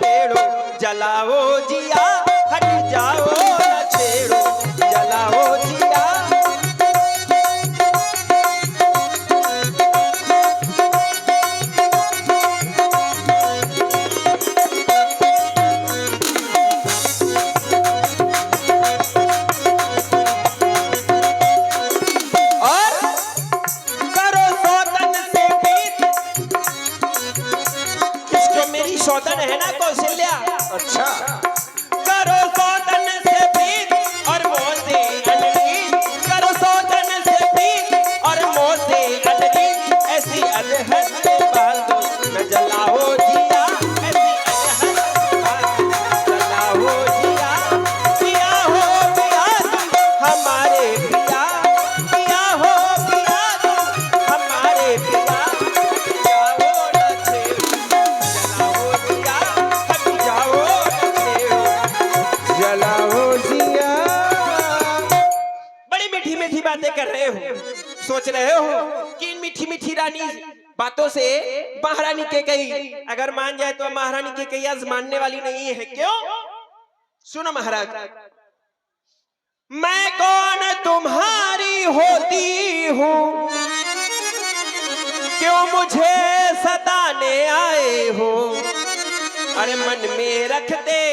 छेड़ो, जलाओ जिया, हट जाओ न छेड़ो, जलाओ जिया। और करो सौतन से प्रीत, किसको? मेरी सौतन है ना कौशल्या। अच्छा, करो सौतन से प्रीत और मोह से अनरीत, करो सौतन से प्रीत और मोह से अनरीत, ऐसी अनहद बातों में जलाओ जिया, ऐसी अनहद बातों में जलाओ जिया। पिया हो पिया तुम हमारे पिया, पिया हो पिया तुम हमारे पिया, जाओ न छेड़ो, जलाओ जिया, हट जाओ न छेड़ो, जलाओ जिया। बड़ी मीठी मीठी बातें कर रहे हो, सोच रहे हो कि इन मीठी मीठी रानी बातों से महारानी केकई अगर मान जाए तो महारानी केकई आज मानने वाली नहीं है। क्यों? सुनो महाराज, मैं कौन तुम्हारी होती हूँ, क्यों मुझे सताने आए हो? अरे मन में रख दे,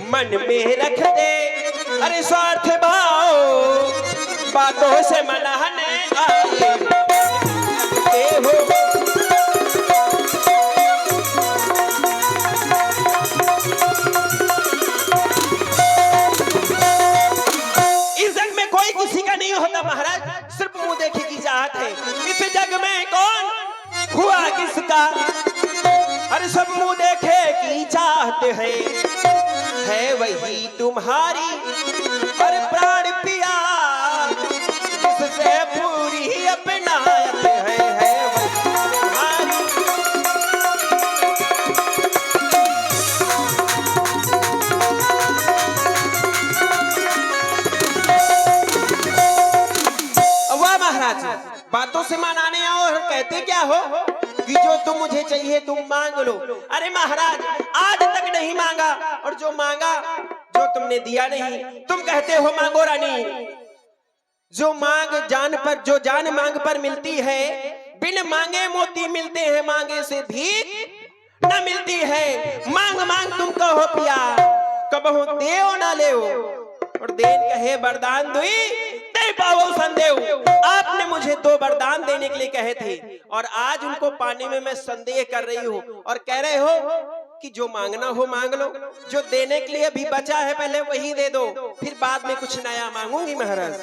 मन में रख दे, अरे स्वार्थ भाव बातों से मनाने आए हो। इस जग में कोई किसी का नहीं होता महाराज, सिर्फ मुंह देखे की चाहत है। इस जग में कौन हुआ किसका, अरे सब मुंह देखे की चाहत है वही तुम्हारी, अरे प्राण पिया जिससे पूरी अपनायत है वही तुम्हारी। वाह महाराज, बातों से मनाने आओ और कहते क्या हो कि जो तुम मुझे चाहिए तुम मांग लो। अरे महाराज, आज तक नहीं मांगा और जो मांगा जो तुमने दिया नहीं। तुम कहते हो मांगो रानी, जो जान मांग पर मिलती है, बिन मांगे मोती मिलते हैं, मांगे से भीख न मिलती है। मांग मांग तुम कहो पिया, कबहु देओ ना लेओ, और देन कहे वरदान दुई दे पाओ संदेव। आपने मुझे 2 वरदान देने के लिए कहे थे और आज उनको पाने में मैं संदेह कर रही हूँ और कह रहे हो कि जो मांगना हो मांग लो, जो देने के लिए अभी बचा है पहले वही दे दो, फिर बाद में कुछ नया मांगूंगी महाराज।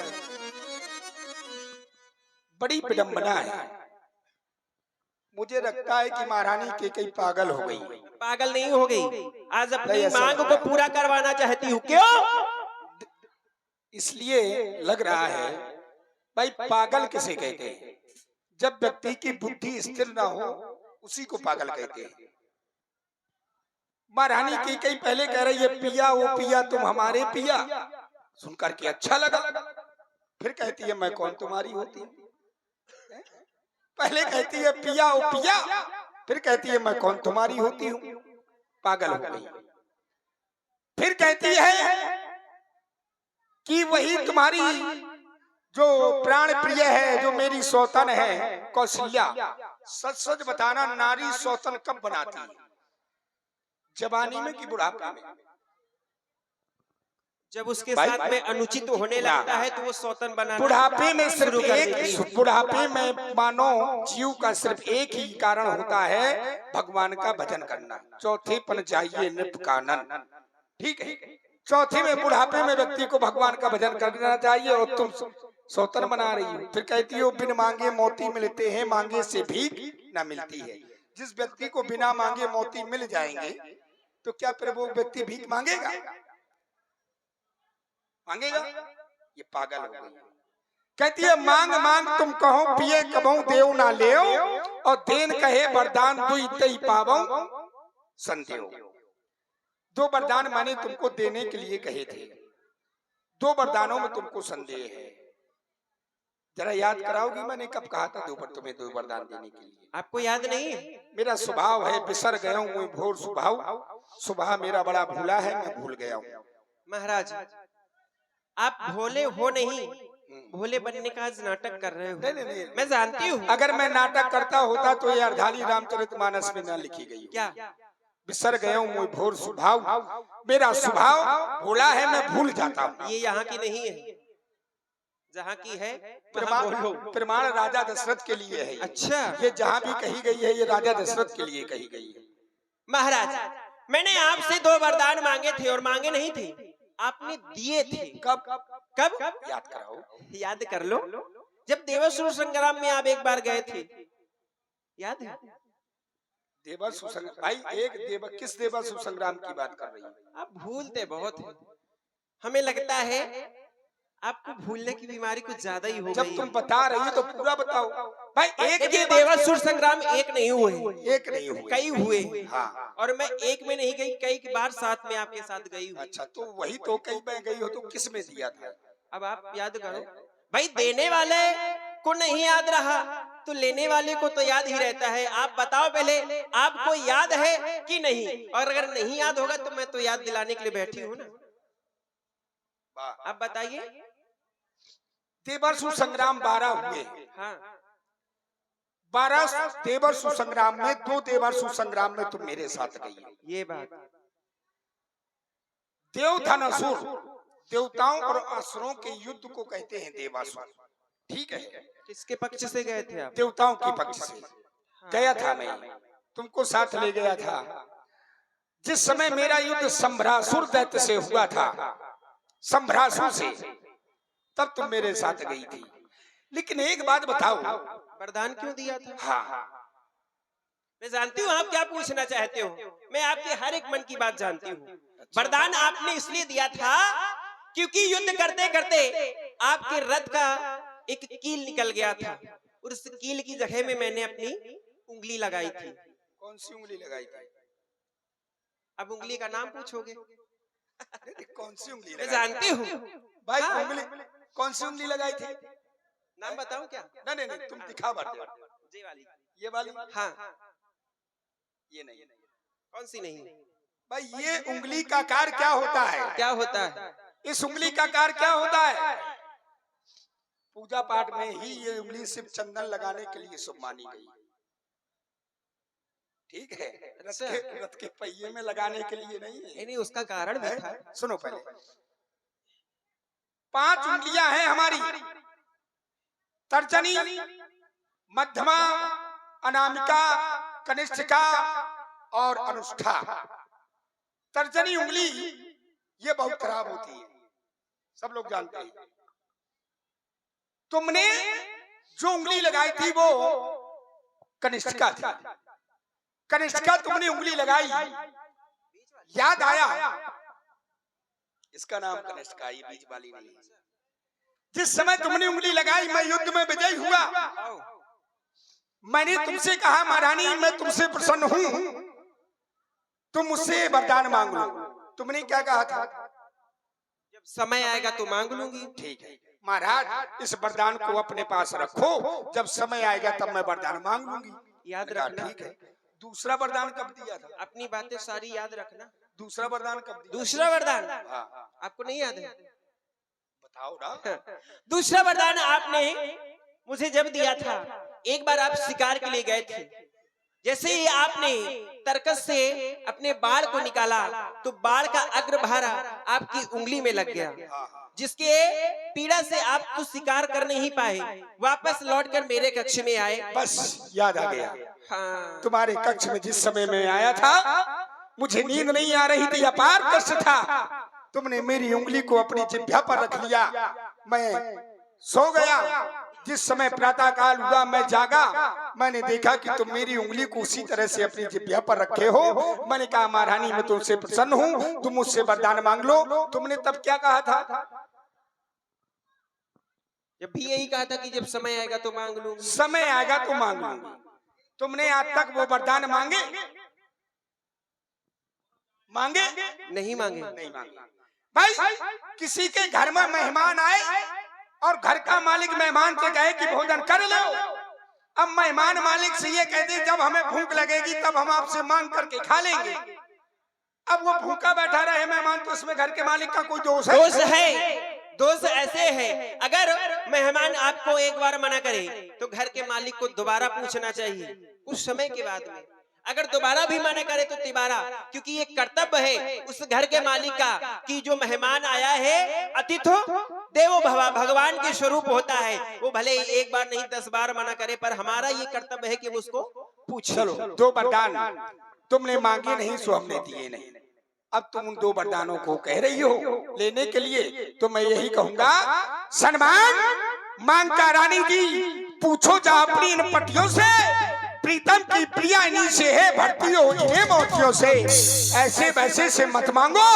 बड़ी विडंबना है। मुझे लगता है कि महारानी केकई पागल हो गई। पागल नहीं हो गई, आज अपनी मांग को पूरा करवाना चाहती हूँ। क्यों? इसलिए लग रहा है भाई, पागल किसे कहते हैं? जब व्यक्ति की बुद्धि स्थिर ना हो उसी को पागल कहते हैं। महारानी केकई पहले कह रही है पिया ओ पिया तुम हमारे पिया, सुनकर के अच्छा लगा। फिर कहती है मैं कौन तुम्हारी होती हूँ। पहले कहती है पिया ओ पिया, फिर कहती है मैं कौन तुम्हारी होती हूँ। पागल हो गई। फिर कहती है कि वही तुम्हारी जो प्राण प्रिय है, जो मेरी सौतन है कौशल्या। सच सच बताना, नारी सौतन कब बनाती है? जवानी में कि बुढ़ापे में? जब उसके साथ में अनुचित होने लगता है तो वो सौतन बनाना बुढ़ापे में सिर्फ एक, बुढ़ापे में मानो जीव का सिर्फ एक ही कारण होता है, भगवान का भजन करना। चौथे पन चाहिए नृप कानन, ठीक है। चौथे में बुढ़ापे में व्यक्ति को भगवान का भजन करना चाहिए और तुम सौतन बना रही हो। फिर कहती हो बिन मांगे मोती मिलते हैं, मांगे से भीख न मिलती है। जिस व्यक्ति को बिना मांगे मोती मिल जाएंगे तो क्या फिर वो व्यक्ति भीख मांगेगा? मांगेगा? ये पागल हो गई। कहती है मांग मांग तुम कहो, पिए कबहू देव ना लेओ, और देन कहे वरदान दुई तई पावो संदेव। 2 वरदान मैंने तुमको देने के लिए कहे थे, 2 वरदानों में तुमको संदेह है। जरा याद कराओगी मैंने कब कहा था तुम्हें दो वरदान देने के लिए? आपको याद नहीं है? मेरा स्वभाव है बिसर गया हूँ मैं भोर सुबह मेरा बड़ा भूला है मैं भूल गया हूँ। महाराज आप भोले हो नहीं, भोले बनने का आज नाटक कर रहे हो। नहीं। मैं जानती हूँ। अगर मैं नाटक करता होता तो ये अर्धाली रामचरितमानस में न लिखी गई। क्या? बिसर गया हूँ मैं भोर मेरा स्वभाव भोला है मैं भूल जाता हूँ। ये यहाँ की नहीं है, जहाँ की है प्रमाण राजा दशरथ के लिए है। अच्छा, ये जहाँ भी कही गई है ये राजा दशरथ के लिए कही गई है। महाराज मैंने आपसे 2 वरदान मांगे थे और मांगे नहीं थे, आपने दिए थे। कब? याद कराओ। याद कर लो, जब देवासुर संग्राम में आप एक बार गए थे, याद है? देवासुर संग्राम भाई किस देवासुर संग्राम की बात कर रही है? आप भूलते बहुत हैं। हमें लगता है आपको भूलने की बीमारी कुछ ज्यादा ही हो गई। जब तुम बता रही हो तो पूरा बताओ भाई। एक देवासुर संग्राम एक नहीं हुए, एक नहीं हुए, कई हुए। हाँ। और मैं एक में नहीं गई, कई बार साथ में आपके साथ गई हूँ। अच्छा, तो वही तो कई में गई हो तो किस में दिया था? अब आप याद करो भाई, देने वाले को नहीं याद रहा तो लेने वाले को तो याद ही रहता है। आप बताओ पहले आपको याद है कि नहीं, और अगर नहीं याद होगा तो मैं तो याद दिलाने के लिए बैठी हूँ ना। आप बताइए। देवासुर संग्राम 12 हुए। हाँ, 12 देवासुर संग्राम में 2 देवासुर संग्राम में तुम मेरे साथ गई। ये बात। देवधनासुर देवताओं और असुरों के युद्ध को कहते हैं देवासुर। ठीक है, किसके पक्ष से गए थे आप? देवताओं के पक्ष से गया था मैं, तुमको साथ ले गया था। जिस समय मेरा युद्ध संभ्रासुर दैत्य से हुआ था, संभ्रासुर से, तब तुम मेरे साथ गई थी। लेकिन एक बात बताओ, वरदान क्यों दिया था? हाँ, मैं जानती हूँ आप क्या पूछना चाहते हो। मैं आपके हर एक मन की बात जानती हूँ। वरदान आपने इसलिए दिया था क्योंकि युद्ध करते करते आपके रथ का एक कील निकल गया था, और उस कील की जगह में मैंने अपनी उंगली लगाई थी। कौन सी उंगली लगाई थी? अब उंगली का नाम पूछोगे? कौन सी उंगली? मैं जानती हूँ भाई। उंगली कौन सी उंगली लगाई थी? नाम बताऊं क्या? नहीं, तुम दिखा बात। ये वाली? ये वाली? हाँ। ये नहीं। कौन सी नहीं? भाई ये उंगली का कार्य क्या होता है? क्या होता है? इस उंगली का कार्य क्या होता है? पूजा पाठ में ही ये उंगली सिर्फ चंदन लगाने के लिए शुभ मानी गई। ठीक है, रथ के पहिए में लगाने के लिए नहीं है। नहीं, उसका कारण भी था। सुनो पहले, 5 उंगलियां हैं हमारी, तर्जनी, मध्यमा, अनामिका, कनिष्ठिका और अनुष्ठा। तर्जनी उंगली ये बहुत खराब होती है, सब लोग जानते हैं। तुमने जो उंगली लगाई थी वो कनिष्ठिका थी। कनिष्ठिका तुमने उंगली लगाई, याद आया इसका नाम कनिष्ठिका, ये बीच वाली नहीं। जिस समय तुमने उंगली लगाई मैं युद्ध में विजयी हुआ। मैंने तुमसे कहा महारानी मैं तुमसे प्रसन्न हूं, तुम मुझसे वरदान मांग लो। तुमने क्या कहा था? जब समय आएगा तो मांग लूंगी। ठीक है महाराज, इस वरदान को अपने पास रखो, जब समय आएगा तब मैं वरदान मांग लूंगी। याद रखना। ठीक है। दूसरा वरदान कब दिया था? अपनी बातें सारी याद रखना। दूसरा वरदान कब दिया? दूसरा वरदान? हाँ, आपको नहीं याद है? बताओ ना। दूसरा वरदान आपने मुझे जब दिया था, एक बार आप शिकार के लिए गए थे। जैसे ही आपने तरकस से अपने बाण को निकाला तो बाण का अग्रभारा आपकी उंगली में लग गया, जिसके पीड़ा से आप तो शिकार कर नहीं पाए, वापस लौटकर मेरे कक्ष में आए। बस याद आ गया। हाँ। तुम्हारे कक्ष में जिस समय में आया था मुझे नींद नहीं आ रही थी, अपार कष्ट था। तुमने मेरी उंगली को अपनी जिह्वा पर रख लिया, मैं सो गया। जिस समय प्रातः काल हुआ मैं जागा, मैंने देखा कि तुम मेरी उंगली को उसी तरह से अपनी जिह्वा पर रखे हो। मैंने कहा महारानी मैं तुमसे प्रसन्न हूँ, तुम मुझसे वरदान मांग लो। तुमने तब क्या कहा था? जब भी यही कहा था कि जब समय आएगा तो मांग लूंगी। समय आएगा तो मांग लूंगी। तुमने आज तक वो वरदान मांगे? मांगे? नहीं मांगे। नहीं मांगे। भाई किसी के घर में मेहमान आए और घर का मालिक मेहमान से कहे कि भोजन कर लो। अब मेहमान मालिक से ये कहते जब हमें भूख लगेगी तब हम आपसे मांग करके खा लेंगे। अब वो भूखा बैठा रहे मेहमान, तो उसमें घर के मालिक का कोई दोष है? दोष है। दोष ऐसे है, अगर मेहमान आपको एक बार मना करे तो घर के मालिक को दोबारा पूछना चाहिए उस समय के बाद में। अगर दोबारा भी मना करे तो तिबारा, क्योंकि ये कर्तव्य है उस घर के मालिक का कि जो मेहमान आया है अतिथो देवो भव, भगवान के स्वरूप होता है। वो भले एक बार नहीं 10 बार मना करे, पर हमारा ये कर्तव्य है कि वो उसको पूछे। चलो, 2 वरदान तुमने मांगे नहीं सो हमने दिए नहीं। अब तुम उन 2 वरदानों को कह रही हो लेने के लिए, तो मैं यही कहूंगा, सन्मान मांगता रानी जी, पूछो जा अपनी इन पटियों से, प्रीतम की प्रिया इन्हीं से है, भरती हो इन्हें मोतियों से। ऐसे वैसे से मत मांगो,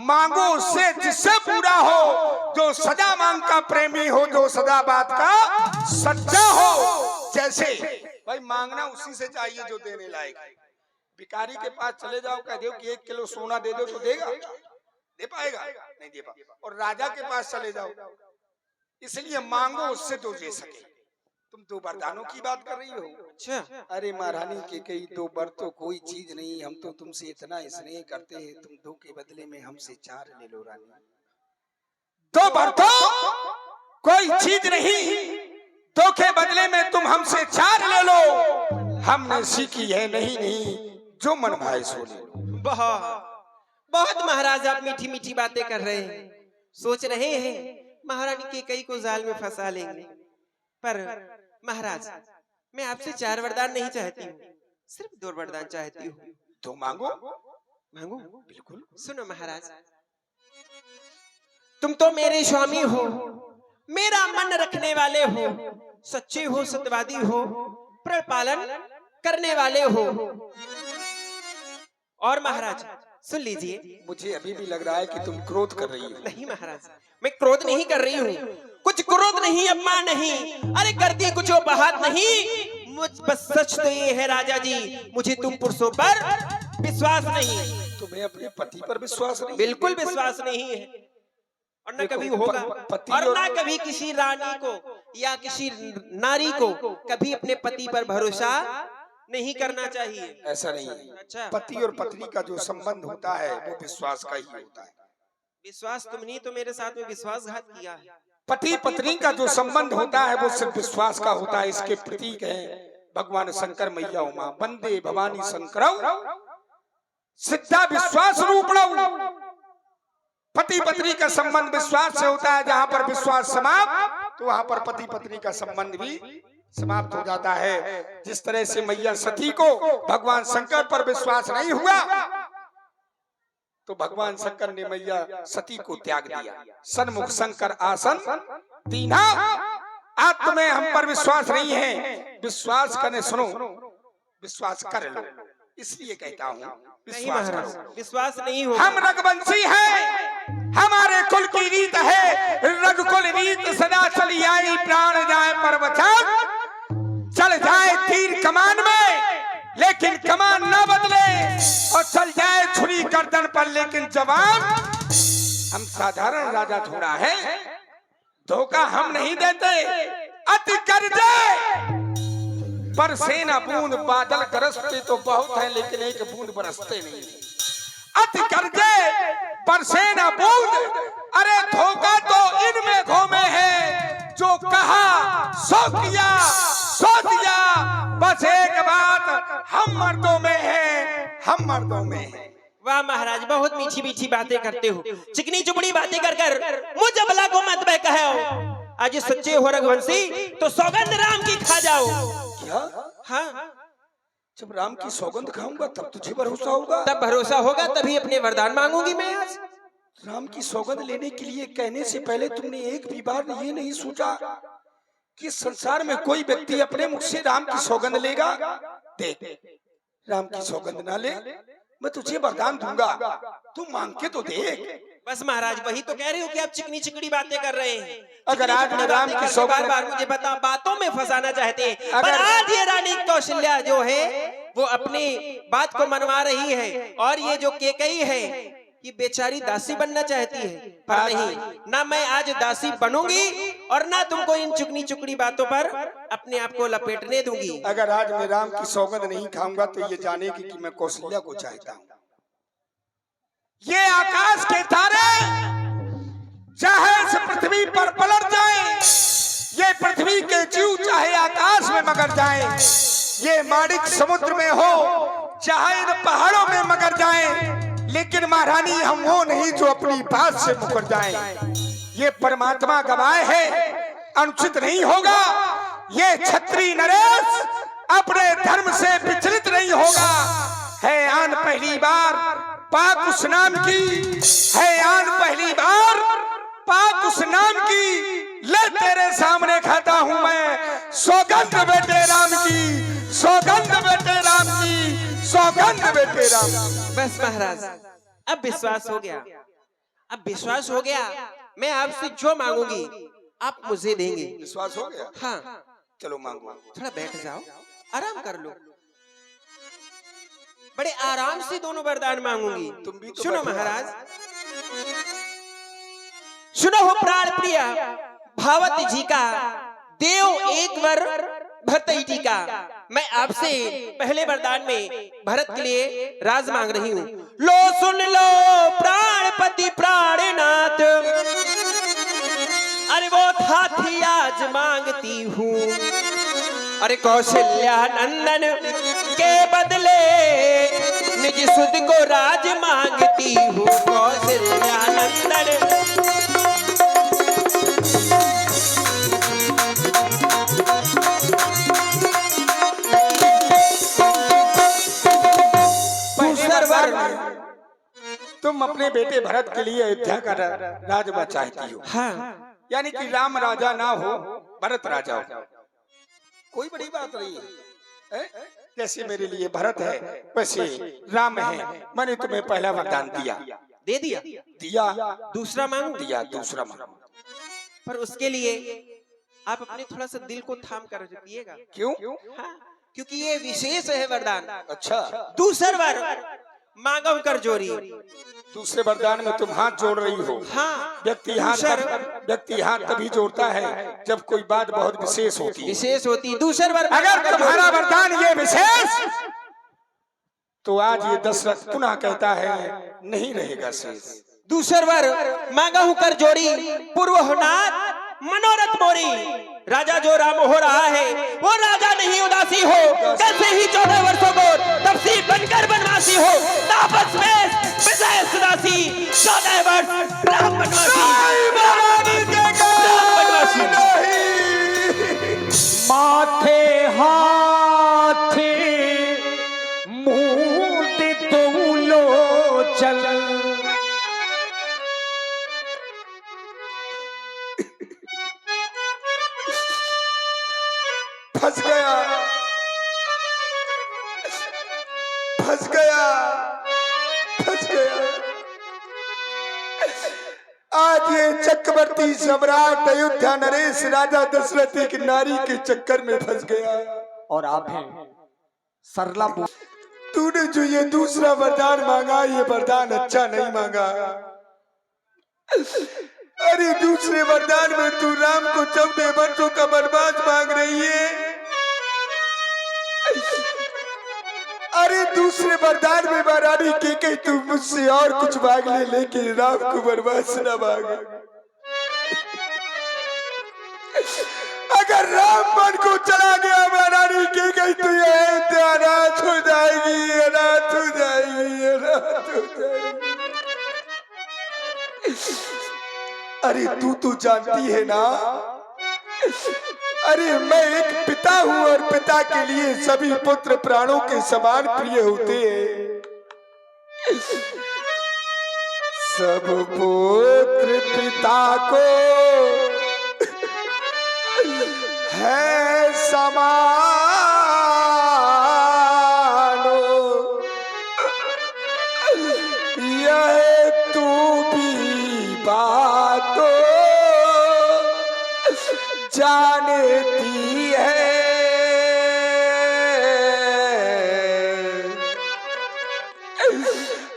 मांगो उससे जिससे पूरा हो, जो सदा मांग का प्रेमी हो, जो सदा बात का सच्चा हो। जैसे भाई मांगना उसी से चाहिए जो देने लायक है। भिखारी के पास चले जाओ, कह दो कि 1 किलो सोना दे दो, तो देगा? दे पाएगा? नहीं दे पाएगा। और राजा के पास चले जाओ, इसलिए मांगो उससे जो दे सके। तुम 2 वरदानों की बात कर रही हो। अच्छा, अरे महारानी के कई 2 वर तो कोई चीज नहीं, हम तो तुमसे इतना स्नेह करते हैं, तुम 2 के बदले में हमसे 4 ले लो रानी। 2 वर तो कोई चीज नहीं, 2 के बदले में तुम हमसे 4 ले लो। हमने सीखी है नहीं जो मन भाए सो ले लो। बहुत महाराज आप मीठी मीठी बातें कर रहे हैं, सोच रहे हैं महारानी के कई को जाल में फंसा लेंगे। पर महाराज मैं आपसे 4 वरदान नहीं चाहती हूँ, सिर्फ 2 वरदान चाहती हूँ। तो मांगो। मांगू? बिल्कुल। सुनो महाराज, तुम तो मेरे स्वामी हो, मेरा मन रखने वाले हो, सच्चे हो, सत्यवादी हो, प्रण पालन करने वाले हो। और महाराज सुन लीजिए, मुझे अभी भी लग रहा है कि तुम क्रोध कर रही हो। नहीं महाराज, मैं क्रोध नहीं कर रही हूँ, कुछ क्रोध नहीं, अपमान नहीं, अरे कर दी कुछ बात नहीं। मुझ बस सच तो ये है राजा जी, मुझे तुम पुरुषों पर विश्वास नहीं। तुम्हें अपने पति पर विश्वास नहीं? बिल्कुल विश्वास नहीं है, और न कभी होगा, और न कभी किसी रानी को या किसी नारी को कभी अपने पति पर भरोसा नहीं करना चाहिए। ऐसा नहीं है। अच्छा, पति और पत्नी का जो संबंध होता है वो विश्वास का ही होता है। विश्वास तुमने तो मेरे साथ में विश्वासघात किया है। पति पत्नी का जो संबंध होता है वो सिर्फ विश्वास का होता है। इसके प्रतीक है भगवान शंकर, मैया उमा, वंदे भवानी शंकरौ सिद्धा विश्वास रूपणौ। पति पत्नी का संबंध विश्वास से होता है। जहाँ पर विश्वास समाप्त, तो वहाँ पर पति पत्नी का संबंध भी समाप्त हो जाता है। जिस तरह से मैया सती को भगवान शंकर पर विश्वास नहीं हुआ, तो भगवान शंकर ने मैया सती को त्याग दिया। सन्मुख शंकर आसन दीना। आज तुम्हें हम पर विश्वास नहीं है, विश्वास करने सुनो, विश्वास कर लो। इसलिए कहता हूँ विश्वास करो। विश्वास नहीं होगा। हम रघुवंशी हैं, हमारे कुल की रीत है, रघुकुल रीत सदा चली आई। प्राण जाए पर वचन, चल जाए तीर कमान में, लेकिन कमान न बदले, और चल जाए छुरी गर्दन पर, लेकिन जवान हम साधारण राजा थोड़ा है। धोखा हम नहीं देते। अति कर्जे बरसे न बूंद, बादल गरजते तो बहुत है, लेकिन एक बूंद बरसते नहीं। अति कर्जे बरसे न बूंद, अरे धोखा तो इनमें घोमे है। जो कहा सो किया, सो दिया, बस एक बात हम मर्दों में है, हम मर्दों में है। वाह महाराज, बहुत मीठी मीठी बातें करते हो, चिकनी चुपड़ी बातें कर कर मुझे भला को मत बह कहो। आज सच्चे हो रघुवंशी तो सौगंध राम की खा जाओ। क्या? हाँ, जब राम की सौगंध खाऊंगा तब तुझे भरोसा होगा। तब भरोसा होगा, तभी अपने वरदान मांगूंगी मैं आज। राम की सौगंध लेने के लिए कहने से पहले तुमने एक भी बार ये नहीं सोचा कि संसार में कोई व्यक्ति अपने मुख से राम की सौगंध लेगा? देख, राम की सौगंध ना ले, मैं तुझे वरदान दूंगा, तू मांग के तो देख। बस महाराज, वही तो कह रही हो कि आप चिकनी चिकनी बातें कर रहे हैं। अगर आज राम की सौगंध, बार मुझे बता, बातों में फंसाना चाहते हैं, पर आज ये रानी कौशल्या जो है वो अपनी बात को मनवा रही है, और ये जो केकई है कि बेचारी दासी बनना चाहती है, पर नहीं, ना मैं आज दासी बनूंगी और ना तुमको इन चुकनी चुकड़ी बातों पर अपने आप को लपेटने दूंगी। अगर आज मैं राम की सौगंध नहीं खाऊंगा तो ये जानेगी कि मैं कौशल्या को चाहता हूँ। ये आकाश के तारे चाहे इस पृथ्वी पर पलट जाए, ये पृथ्वी के जीव चाहे आकाश में मगर जाए, ये माणिक समुद्र में हो चाहे इन पहाड़ों में मगर जाए, लेकिन महारानी हम वो नहीं जो अपनी बात से मुकर जाए। ये परमात्मा गवाह है, अनुचित नहीं होगा। ये क्षत्रिय नरेश अपने धर्म से विचलित नहीं होगा। है आन पहली बार पाक उस नाम की, है आन पहली बार पाक उस नाम की, ले तेरे सामने खाता हूं मैं सौगंध बेटे राम की, सौगंध बेटे राम की, सौगंध बेटे राम। बस महाराज, अब विश्वास हो गया, अब विश्वास हो गया। मैं आपसे जो मांगूंगी आप मुझे देंगे। विश्वास हो गया? हाँ। चलो मांगो। थोड़ा बैठ जाओ, आराम कर लो। बड़े आराम से दोनों वरदान मांगूंगी। तुम भी तो सुनो महाराज, सुनो हो प्राण प्रिय भावती जी का देव एक वर भरतई जी का। मैं आपसे पहले वरदान में भरत के लिए राज मांग रही हूँ। लो सुन लो प्राणपति प्राणनाथ, अरे वो हाथी आज मांगती हूँ। अरे कौशल्या नंदन के बदले निज सुध को राज मांगती हूँ। कौशल्या नंदन तुम अपने बेटे भरत के लिए अयोध्या का राजमा चाहती हो। हाँ। यानी कि राम राजा ना हो, भरत राजा हो। कोई बड़ी बात नहीं है, जैसे मेरे लिए भरत है वैसे राम है। मैंने तुम्हें पहला वरदान दिया, दे दिया, दिया। दूसरा मांगू? दिया, दूसरा मांगू। पर उसके लिए आप अपने थोड़ा सा दिल को थाम कर दिएगा। क्यों? हाँ, क्योंकि ये विशेष है वरदान। अच्छा। दूसरा वर मांगव कर जोरी। दूसरे वरदान में तुम हाथ जोड़ रही हो। हाँ। व्यक्ति हाथ तभी जोड़ता है जब कोई बात बहुत विशेष होती है। विशेष होती है। दूसरा वर अगर तुम्हारा वरदान ये विशेष, तो आज ये दशरथ पुनः कहता है नहीं रहेगा शेष। दूसर वर मांगा हूं कर जोड़ी, पूर्व होनाथ मनोरथ मोरी। राजा जो राम हो रहा है वो राजा नहीं उदासी हो। कैसे ही 14 वर्षों को तपसी बनकर बनवासी हो। तापस में विजय सुदासी 14 वर्ष राम बनवासी। माथे हाथे मुंह तो लो चल, फंस गया, फंस गया, फंस गया। आज ये चक्रवर्ती सम्राट अयोध्या नरेश राजा दशरथ एक नारी के चक्कर में फंस गया। और आप हैं सरला। तूने जो ये दूसरा वरदान मांगा, ये वरदान अच्छा नहीं मांगा। अरे दूसरे वरदान में तू राम को 14 वर्षों का वनवास मांग रही है। अरे दूसरे वरदान में महारानी के कहीं तू मुझसे और कुछ मांग ले, लेकिन राम को वनवास न मांग। अगर राम मन को चला गया महारानी के कहीं तो ये अनाथ हो जाएगी, अनाथ हो जाएगी, अनाथ हो जाएगी। अरे तू तो जानती है ना, अरे मैं एक पिता हूँ और पिता के लिए सभी पुत्र प्राणों के समान प्रिय होते हैं। सब पुत्र पिता को है समान, यह तू भी बातों जानती है।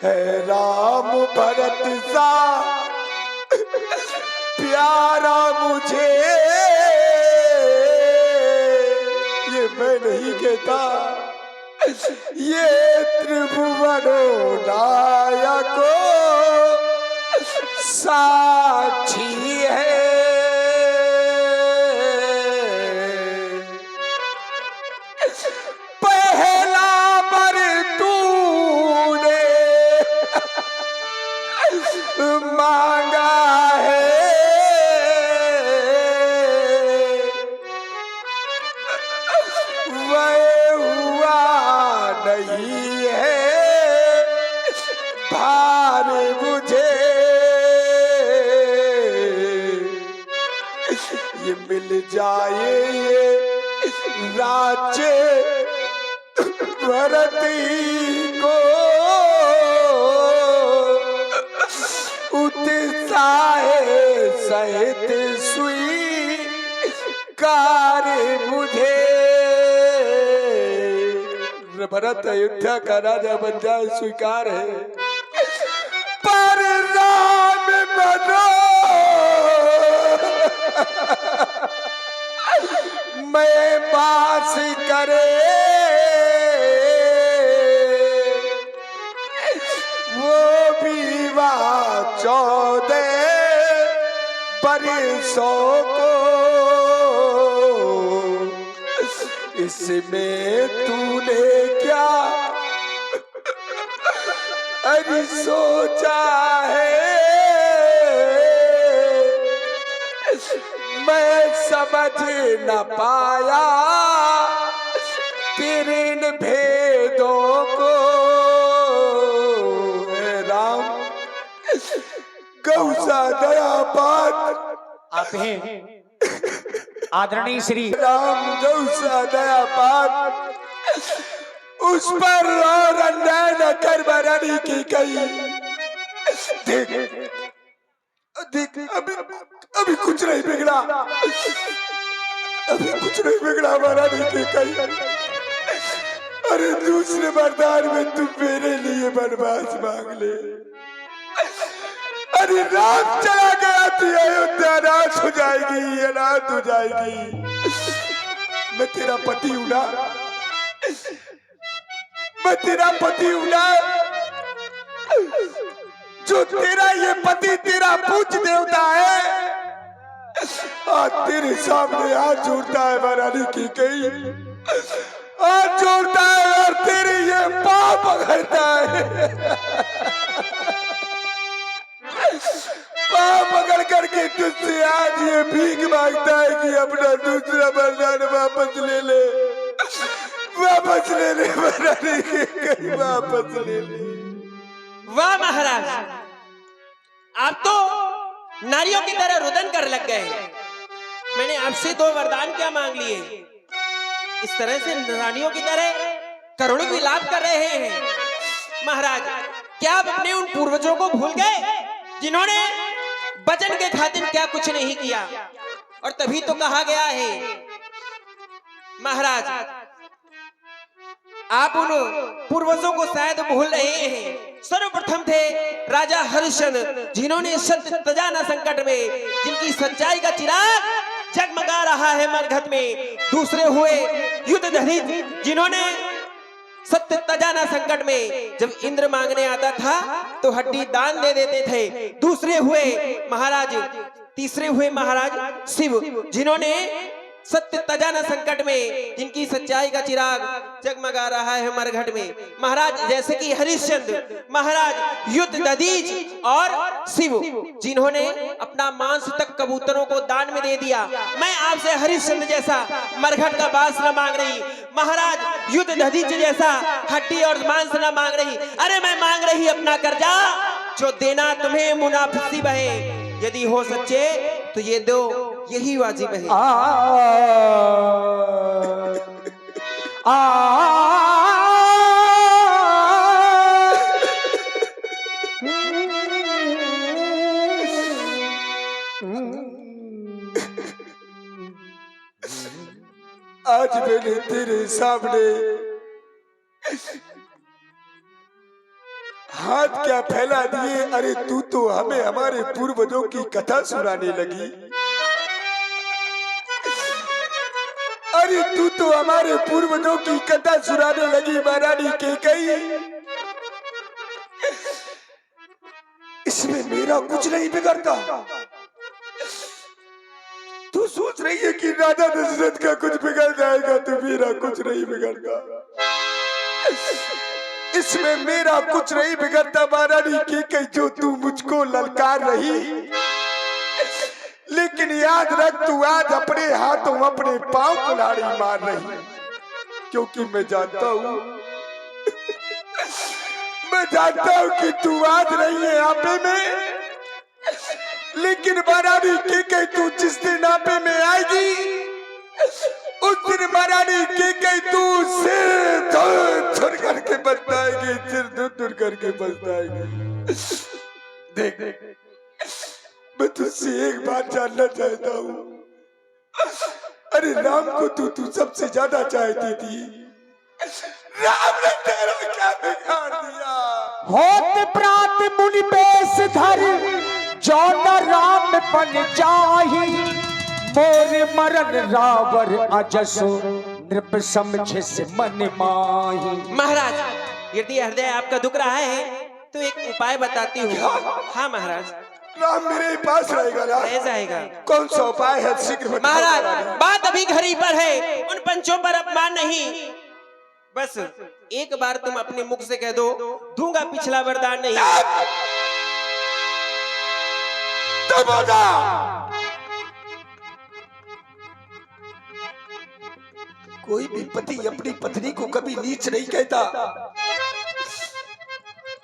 है राम भरत सा प्यारा मुझे, ये मैं नहीं कहता, ये त्रिभुवनो नायको साक्षी है। पहला बर तूने मांगा है, वह हुआ नहीं है भार मुझे, ये मिल जाए ये राज्य भरती को, उत्साह सहित स्वीकार मुझे। भरत अयोध्या का राजा बन जाए स्वीकार है, पर राम बनो मैं बास करे, वो भी वहाँ 14 बरसों को, इसमें तूने क्या अरे सोचा है, मैं समझ न पाया तेरे इन भेदों को। राम गौसा दया पात, आप हैं आदरणीय श्री राम गौसा दया पात, उस पर और अन्याय न कर बरानी की गई। देख देख अभी कुछ नहीं बिगड़ा, अभी कुछ नहीं बिगड़ा बरानी की गई। अरे दूसरे वरदान में तुम मेरे लिए वनवास मांग ले। अरे राम चला गया तो अयोध्या नाश हो जाएगी, अनाथ हो जाएगी। मैं तेरा पति हूं ना, मैं तेरा पति हूं ना, जो तेरा ये पति तेरा पूज्य देवता है, आज तेरे सामने हाथ जोड़ता है महारानी की गई, हाथ जोड़ता है और तेरे ये पाप पकड़ता है। पाप पकड़ करके तुझसे आज ये भीख मांगता है कि अपना दूसरा वरदान वापस ले ले, वापस ले ले महारानी की गई, वापस ले ले। वाह महाराज, आप तो नारियों की तरह रुदन कर लग गए। मैंने आपसे 2 वरदान क्या मांग लिए, इस तरह से रानियों की तरह करुण विलाप कर रहे हैं। महाराज, क्या आप अपने उन पूर्वजों को भूल गए जिन्होंने वचन के खातिर क्या कुछ नहीं किया, और तभी तो कहा गया है। महाराज, आप उन पूर्वजों को शायद भूल रहे हैं। सर्वप्रथम थे राजा हरिश्चंद्र, जिन्होंने सत्य तजाना संकट में, जिनकी सच्चाई का चिराग जगमगा रहा है मरघट में। दूसरे हुए युद्धधरी, जिन्होंने सत्य तजाना संकट में जब इंद्र मांगने आता था तो हड्डी दान दे देते थे। दूसरे हुए महाराज, तीसरे हुए महाराज शिव, जिन्होंने सत्य तजाना संकट में, जिनकी सच्चाई का चिराग जगमगा रहा है मरघट में। महाराज, जैसे कि हरिश्चंद्र महाराज, युद्ध दधीच और शिव, जिन्होंने अपना मांस तक कबूतरों को दान में दे दिया। मैं आपसे हरिश्चंद्र जैसा मरघट का बांस न मांग रही, महाराज युद्ध दधीच जैसा हड्डी और मांस न मांग रही। अरे मैं मांग रही अपना कर्जा, जो देना तुम्हें मुनाफिसी बहे। यदि हो सच्चे तो ये दो, यही वाजिब है। आज मैंने तेरे सामने हाथ क्या फैला दिए, अरे तू तो हमें हमारे पूर्वजों की कथा सुनाने लगी। अरे तू तो हमारे पूर्वजों की कथा सुनाने लगी महारानी कैकेयी। इसमें मेरा कुछ नहीं बिगड़ता। तू सोच रही है कि राजा दशरथ का कुछ बिगड़ जाएगा, तो मेरा कुछ नहीं बिगड़ता। इसमें मेरा कुछ नहीं बिगड़ता महारानी कैकेयी, जो तू मुझको ललकार रही। लेकिन याद रख, तू आज अपने हाथों अपने पांव कुल्हाड़ी मार रही, क्योंकि मैं जानता हूँ कि तू आज नहीं है आपे में, लेकिन महारानी कैकेयी तू जिस दिन आपे में आएगी, उस दिन महारानी कैकेयी तू सिर धुर करके बचताएगी, सिर धुर करके बचताएगी। देख, मैं तुझसे एक बात जानना चाहता हूँ। अरे राम को तू सबसे ज्यादा चाहती थी, राम ने तेरा क्या बिगाड़ दिया? होत प्रात मुनि बेश धर, जो न राम बन जाही, मोर मरन रावर अजसो, नृप समझे से मन माही। महाराज, यदि हृदय आपका दुख रहा है तो एक उपाय बताती हूँ। हाँ महाराज, राम मेरे पास रहेगा ना? रह जाएगा। कौन सा उपाय है, शीघ्र बताओ। महाराज, बात अभी घड़ी पर है, उन पंचों पर अपमान नहीं। बस एक बार तुम अपने मुख से कह दो, दूंगा पिछला वरदान नहीं। कोई भी पति अपनी पत्नी को कभी नीच नहीं कहता,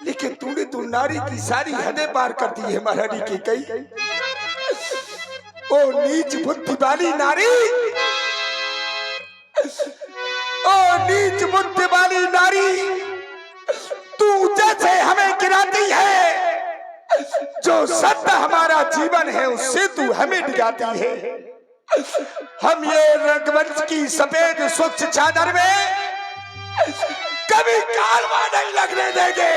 लेकिन तूने तो नारी की सारी हदें पार कर दी है महारानी कैकेयी। ओ नीच बुद्धि वाली नारी, ओ नीच बुद्धि वाली नारी, तू जैसे हमें गिराती है, जो सत्य हमारा जीवन है उससे तू हमें डिगाती है। हम ये रंगमंच की सफेद स्वच्छ चादर में कभी कारवा नहीं लगने देंगे।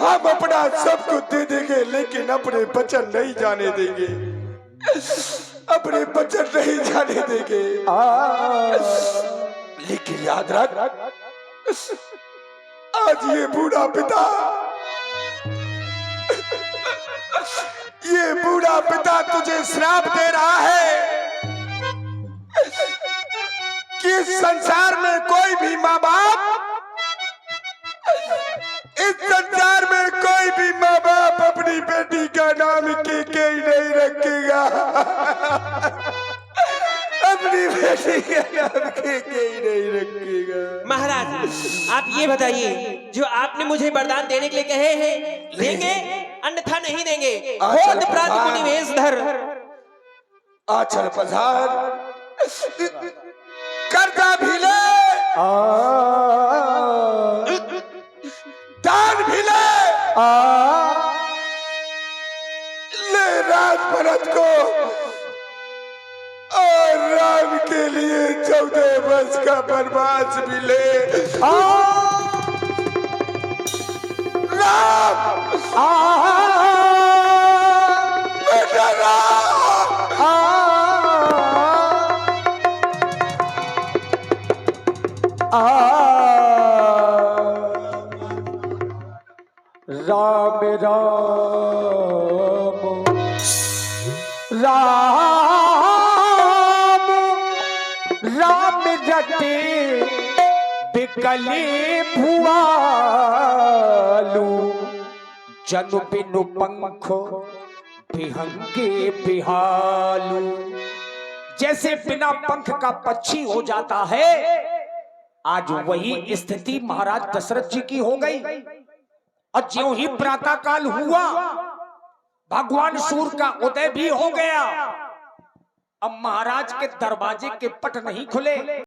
हम अपना सब कुछ दे देंगे, लेकिन अपने वचन नहीं जाने देंगे, अपने वचन नहीं जाने देंगे। लेकिन याद रख, आज ये बूढ़ा पिता, ये बूढ़ा पिता तुझे श्राप दे रहा है कि इस संसार में कोई भी माँ बाप, इस संसार में कोई भी माँ बाप अपनी बेटी का नाम कैकेयी नहीं रखेगा। अपनी बेटी का नाम कैकेयी नहीं रखेगा। महाराज, आप ये बताइए, जो आपने मुझे वरदान देने के लिए कहे हैं, देंगे अन्यथा नहीं देंगे। होत प्रात मुनि वेश धर, आचल पधार, कर्जा भी ले, दान भी ले राज भरत को, और राम के लिए 14 वर्ष का वनवास भी ले। राम, बेटा राम, राम राम राम रटे बिकली भुआलू, जनु बिनु पंखो बिहंगे बिहालू। जैसे बिना पंख का पक्षी हो जाता है, आज वही स्थिति महाराज दशरथ जी की हो गई। और ज्यों ही प्रातः काल हुआ, भगवान सूर्य का उदय भी हो गया। अब महाराज के दरवाजे के पट नहीं खुले।